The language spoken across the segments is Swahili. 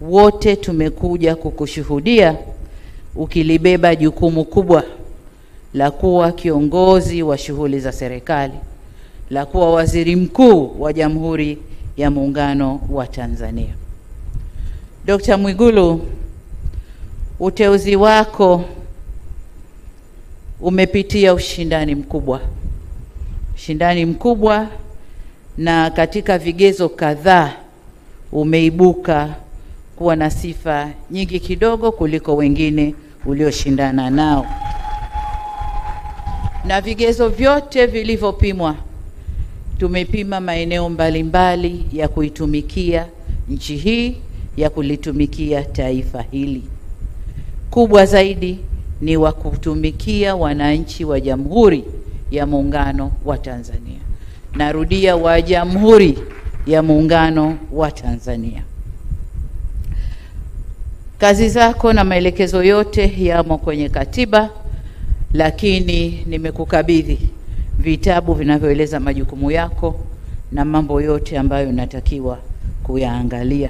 wote tumekuja kukushuhudia ukilibeba jukumu kubwa la kuwa kiongozi wa shughuli za serikali, la kuwa waziri mkuu wa Jamhuri ya Muungano wa Tanzania. Dr. Mwigulu, uteuzi wako umepitia ushindani mkubwa, na katika vigezo kadhaa umeibuka kuwa na sifa nyingi kidogo kuliko wengine ulioshindana nao, na vigezo vyote vilivyopimwa, tumepima maeneo mbalimbali ya kuitumikia nchi hii, ya kulitumikia taifa hili. Kubwa zaidi ni wa kutumikia wananchi wa Jamhuri ya Muungano wa Tanzania. Narudia, wa Jamhuri ya Muungano wa Tanzania. Kazi zako na maelekezo yote yamo kwenye katiba, lakini nimekukabidhi vitabu vinavyoeleza majukumu yako na mambo yote ambayo unatakiwa kuyaangalia.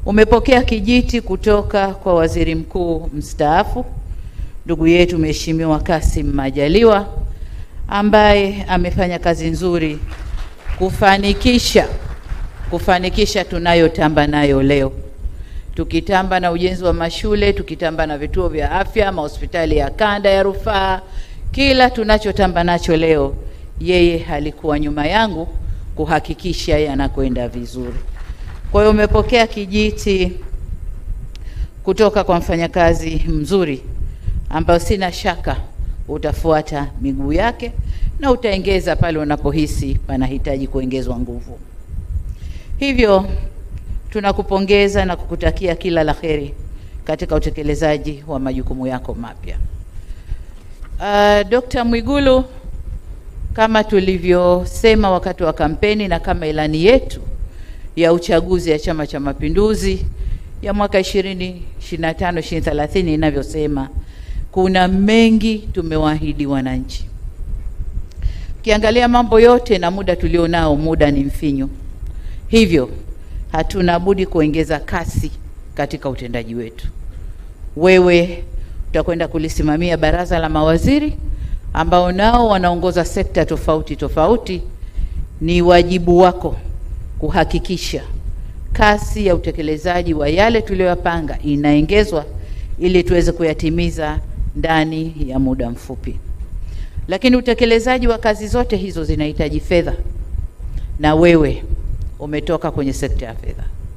Umepokea kijiti kutoka kwa Waziri Mkuu mstaafu ndugu yetu Mheshimiwa Kassim Majaliwa, ambaye amefanya kazi nzuri kufanikisha tunayotamba nayo leo. Tukitamba na ujenzi wa mashule, tukitamba na vituo vya afya, mahospitali ya kanda ya rufaa, kila tunachotamba nacho leo, yeye alikuwa nyuma yangu kuhakikisha yanakwenda vizuri. Kwa hiyo umepokea kijiti kutoka kwa mfanyakazi mzuri ambao sina shaka utafuata miguu yake na utaongeza pale unapohisi panahitaji kuongezwa nguvu. Hivyo tunakupongeza na kukutakia kila la kheri katika utekelezaji wa majukumu yako mapya. Dr. Mwigulu, kama tulivyosema wakati wa kampeni na kama ilani yetu ya uchaguzi ya Chama cha Mapinduzi ya mwaka 2025-2030 inavyosema, kuna mengi tumewaahidi wananchi. Ukiangalia mambo yote na muda tulionao, muda ni mfinyu. Hivyo hatuna budi kuongeza kasi katika utendaji wetu. Wewe utakwenda kulisimamia baraza la mawaziri ambao nao wanaongoza sekta tofauti. Ni wajibu wako kuhakikisha kasi ya utekelezaji wa yale tuliyopanga inaongezwa ili tuweze kuyatimiza ndani ya muda mfupi. Lakini utekelezaji wa kazi zote hizo zinahitaji fedha, na wewe umetoka kwenye sekta ya fedha.